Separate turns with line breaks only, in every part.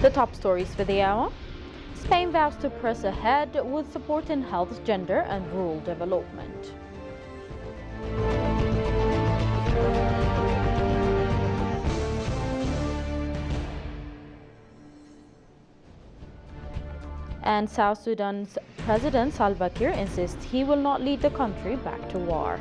The top stories for the hour. Spain vows to press ahead with support in health, gender and rural development. And South Sudan's President Salva Kiir insists he will not lead the country back to war.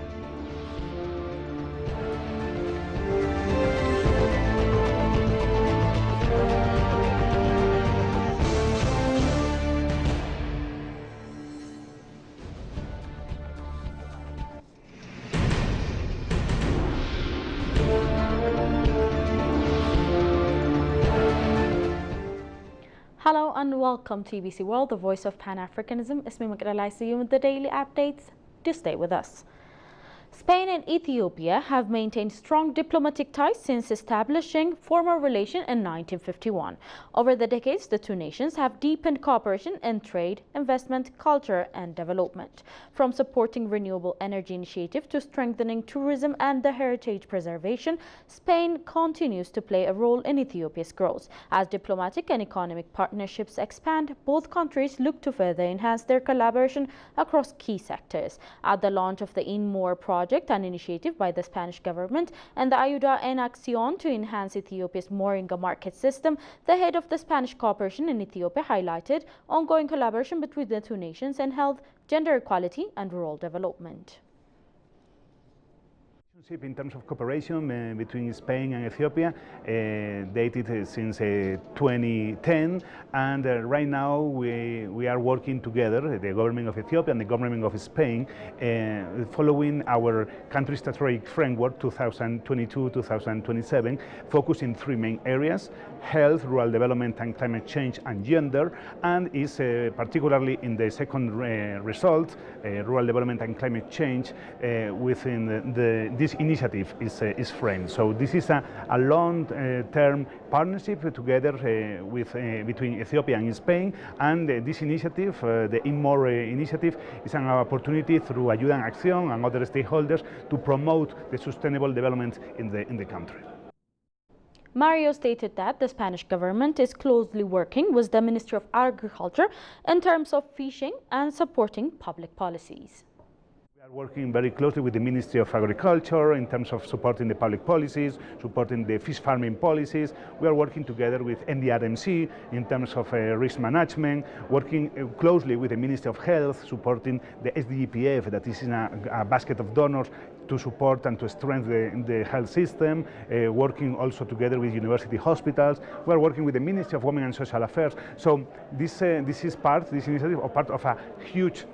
Hello and welcome to TBC World, the voice of Pan-Africanism. Ismi Makrala, I see you with the daily updates. Do stay with us. Spain and Ethiopia have maintained strong diplomatic ties since establishing formal relations in 1951. Over the decades, the two nations have deepened cooperation in trade, investment, culture, and development. From supporting renewable energy initiatives to strengthening tourism and the heritage preservation, Spain continues to play a role in Ethiopia's growth. As diplomatic and economic partnerships expand, both countries look to further enhance their collaboration across key sectors. At the launch of the INMOR project, an initiative by the Spanish government, and the Ayuda en Acción to enhance Ethiopia's Moringa market system, the head of the Spanish cooperation in Ethiopia highlighted ongoing collaboration between the two nations in health, gender equality, and rural development.
In terms of cooperation between Spain and Ethiopia, dated since 2010, and right now we are working together, the government of Ethiopia and the government of Spain, following our country strategic framework 2022-2027, focused in three main areas: health, rural development and climate change, and gender, and is particularly in the second result, rural development and climate change, within this initiative is framed. So this is a long-term partnership together between Ethiopia and Spain, and this initiative, the INMOR initiative, is an opportunity through Ayuda en Acción and other stakeholders to promote the sustainable development in the country.
Mario stated that the Spanish government is closely working with the Ministry of Agriculture in terms of fishing and supporting public policies.
We are working very closely with the Ministry of Agriculture in terms of supporting the public policies, supporting the fish farming policies. We are working together with NDRMC in terms of risk management, working closely with the Ministry of Health, supporting the SDGPF, that is in a basket of donors to support and to strengthen the health system, working also together with university hospitals. We are working with the Ministry of Women and Social Affairs. So this initiative, is part of a huge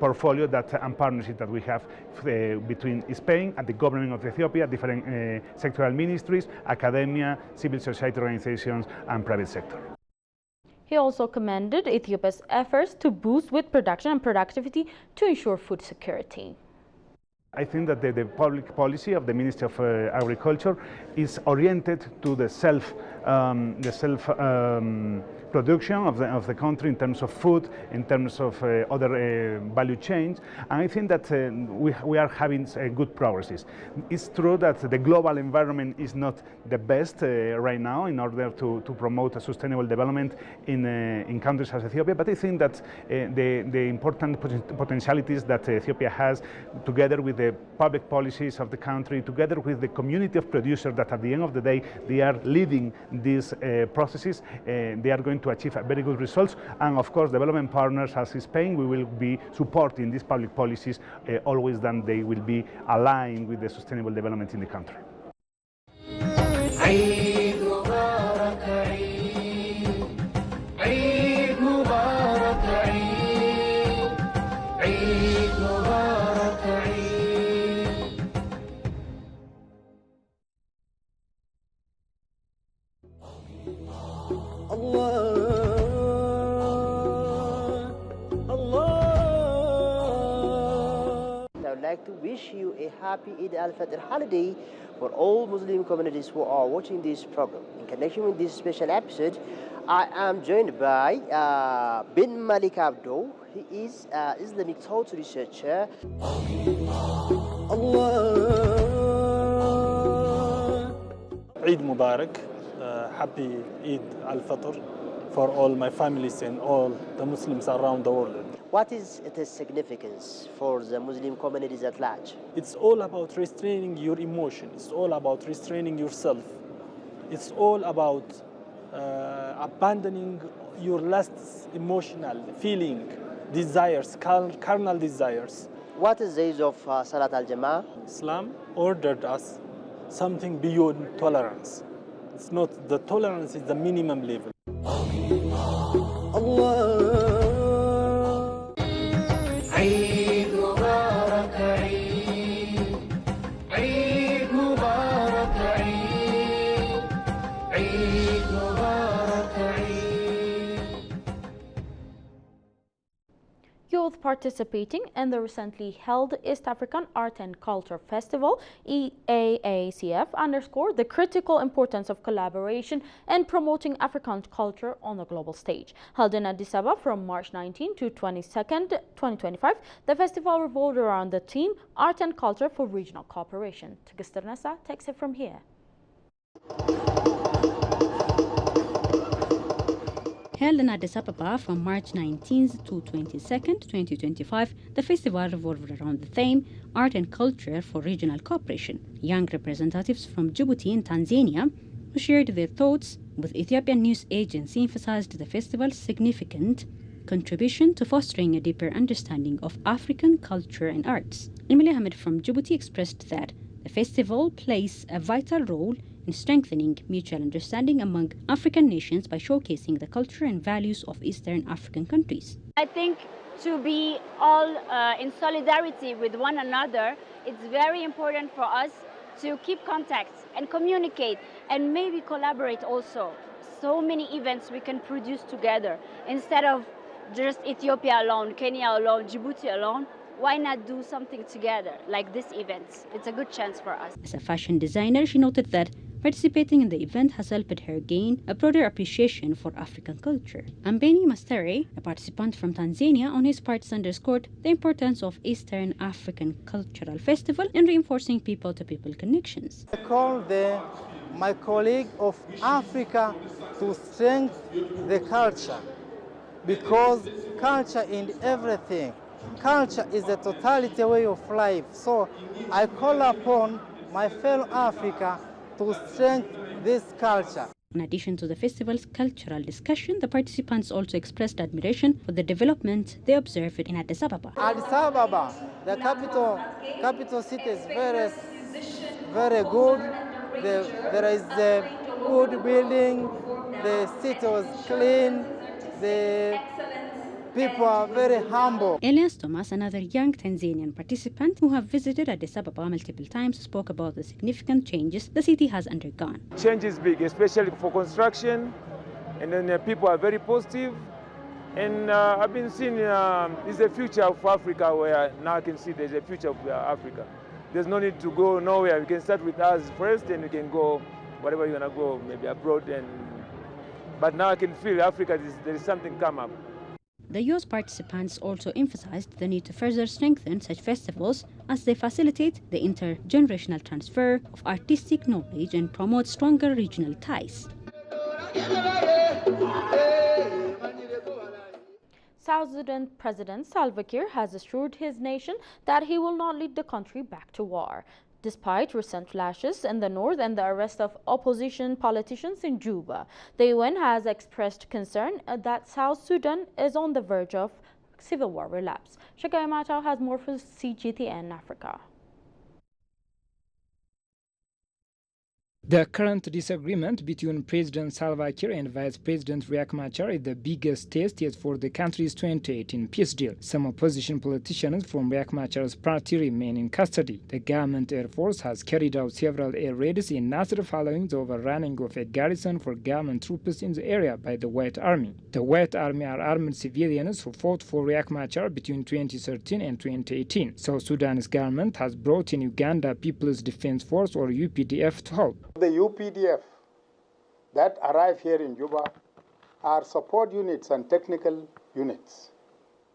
portfolio and partnership that we have between Spain and the government of Ethiopia, different sectoral ministries, academia, civil society organizations, and private sector.
He also commended Ethiopia's efforts to boost wheat production and productivity to ensure food security.
I think that the public policy of the Ministry of Agriculture is oriented to the self production of the country in terms of food, in terms of other value chains, and I think that we are having good progresses. It's true that the global environment is not the best right now in order to promote a sustainable development in countries as Ethiopia, but I think that the important potentialities that Ethiopia has, together with the public policies of the country, together with the community of producers that at the end of the day they are leading these processes, they are going to achieve very good results. And of course, development partners as Spain, we will be supporting these public policies always, then they will be aligned with the sustainable development in the country.
I would like to wish you a happy Eid al-Fitr holiday for all Muslim communities who are watching this program. In connection with this special episode, I am joined by Bin Malik Abdo. He is Islamic thought researcher.
Eid Mubarak, happy Eid al-Fitr for all my families and all the Muslims around the world.
What is its significance for the Muslim communities at large?
It's all about restraining your emotion. It's all about restraining yourself. It's all about abandoning your last emotional feeling, desires, carnal desires.
What is the use of Salat al-Jama'ah?
Islam ordered us something beyond tolerance. It's not the tolerance, is the minimum level.
Youth participating in the recently held East African Art and Culture Festival, EAACF, underscored the critical importance of collaboration and promoting African culture on the global stage. Held in Addis Ababa from March 19 to 22nd, 2025, the festival revolved around the theme Art and Culture for Regional Cooperation. Tigster Nasa takes it from here.
Held in Addis Ababa from March 19th to 22nd, 2025, the festival revolved around the theme Art and Culture for Regional Cooperation. Young representatives from Djibouti and Tanzania who shared their thoughts with Ethiopian news agency emphasized the festival's significant contribution to fostering a deeper understanding of African culture and arts. Emily Ahmed from Djibouti expressed that the festival plays a vital role in strengthening mutual understanding among African nations by showcasing the culture and values of Eastern African countries.
I think to be all in solidarity with one another, it's very important for us to keep contact and communicate and maybe collaborate also. So many events we can produce together instead of just Ethiopia alone, Kenya alone, Djibouti alone. Why not do something together like this event? It's a good chance for us.
As a fashion designer, she noted that participating in the event has helped her gain a broader appreciation for African culture. Ambeni Mastere, a participant from Tanzania, on his part underscored the importance of Eastern African Cultural Festival in reinforcing people-to-people connections.
I call my colleague of Africa to strengthen the culture, because culture in everything. Culture is a totality way of life. So I call upon my fellow Africa to strengthen this culture.
In addition to the festival's cultural discussion, the participants also expressed admiration for the development they observed in Addis Ababa.
Addis Ababa, the capital city, is very good. There is a good building. The city was clean. The people are very humble.
Elias Thomas, another young Tanzanian participant who have visited Addis Ababa multiple times, spoke about the significant changes the city has undergone.
Change is big, especially for construction, and then people are very positive. And I've been seeing is the future of Africa, where now I can see there's a future of Africa. There's no need to go nowhere. We can start with us first, and we can go wherever you're gonna go, maybe abroad. But now I can feel Africa, there is something come up.
The youth participants also emphasized the need to further strengthen such festivals as they facilitate the intergenerational transfer of artistic knowledge and promote stronger regional ties.
South Sudan President Salva Kiir has assured his nation that he will not lead the country back to war. Despite recent clashes in the north and the arrest of opposition politicians in Juba, the UN has expressed concern that South Sudan is on the verge of civil war relapse. Shagai Matao has more for CGTN Africa.
The current disagreement between President Salva Kiir and Vice President Riek Machar is the biggest test yet for the country's 2018 peace deal. Some opposition politicians from Riek Machar's party remain in custody. The government air force has carried out several air raids in Nasser following the overrunning of a garrison for government troops in the area by the White Army. The White Army are armed civilians who fought for Riek Machar between 2013 and 2018. South Sudan's government has brought in Uganda People's Defense Force, or UPDF, to help.
The UPDF that arrive here in Juba are support units and technical units.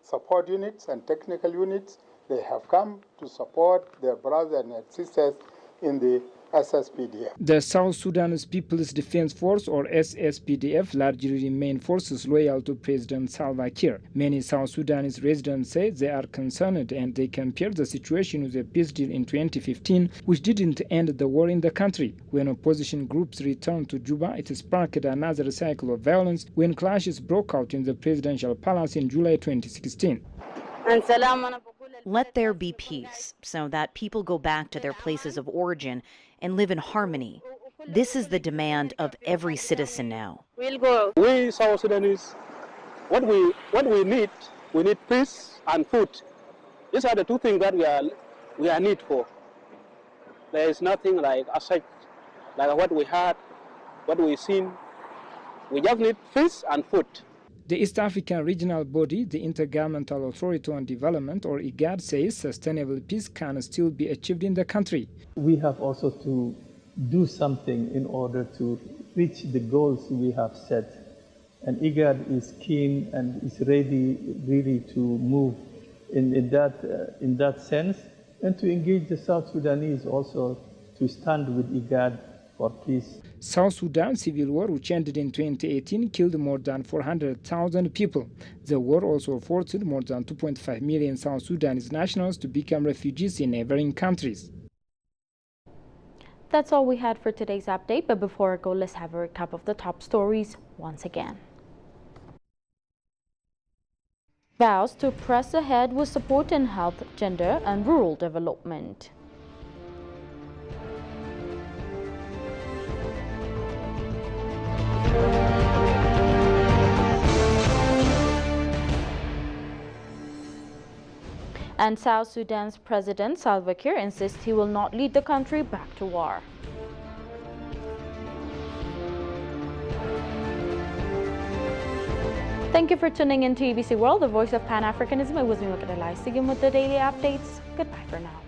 Support units and technical units, they have come to support their brothers and sisters in the SSPDF.
The South Sudan's People's Defense Force, or SSPDF, largely remain forces loyal to President Salva Kiir. Many South Sudanese residents say they are concerned and they compare the situation with the peace deal in 2015, which didn't end the war in the country. When opposition groups returned to Juba, it sparked another cycle of violence when clashes broke out in the presidential palace in July 2016.
Let there be peace so that people go back to their places of origin and live in harmony. This is the demand of every citizen now.
We South Sudanese, what we need peace and food. These are the two things that we are need for. There is nothing like such, like what we had, what we've seen. We just need peace and food.
The East African regional body, the Intergovernmental Authority on Development, or IGAD, says sustainable peace can still be achieved in the country.
We have also to do something in order to reach the goals we have set. And IGAD is keen and is ready really to move in that sense, and to engage the South Sudanese also to stand with IGAD for peace.
South Sudan's civil war, which ended in 2018, killed more than 400,000 people. The war also forced more than 2.5 million South Sudanese nationals to become refugees in neighboring countries.
That's all we had for today's update, but before I go, let's have a recap of the top stories once again. Vows to press ahead with support in health, gender and rural development. And South Sudan's President Salva Kiir insists he will not lead the country back to war. Thank you for tuning in to TBC World, the voice of Pan-Africanism. It was me, Makedalai, with the daily updates. Goodbye for now.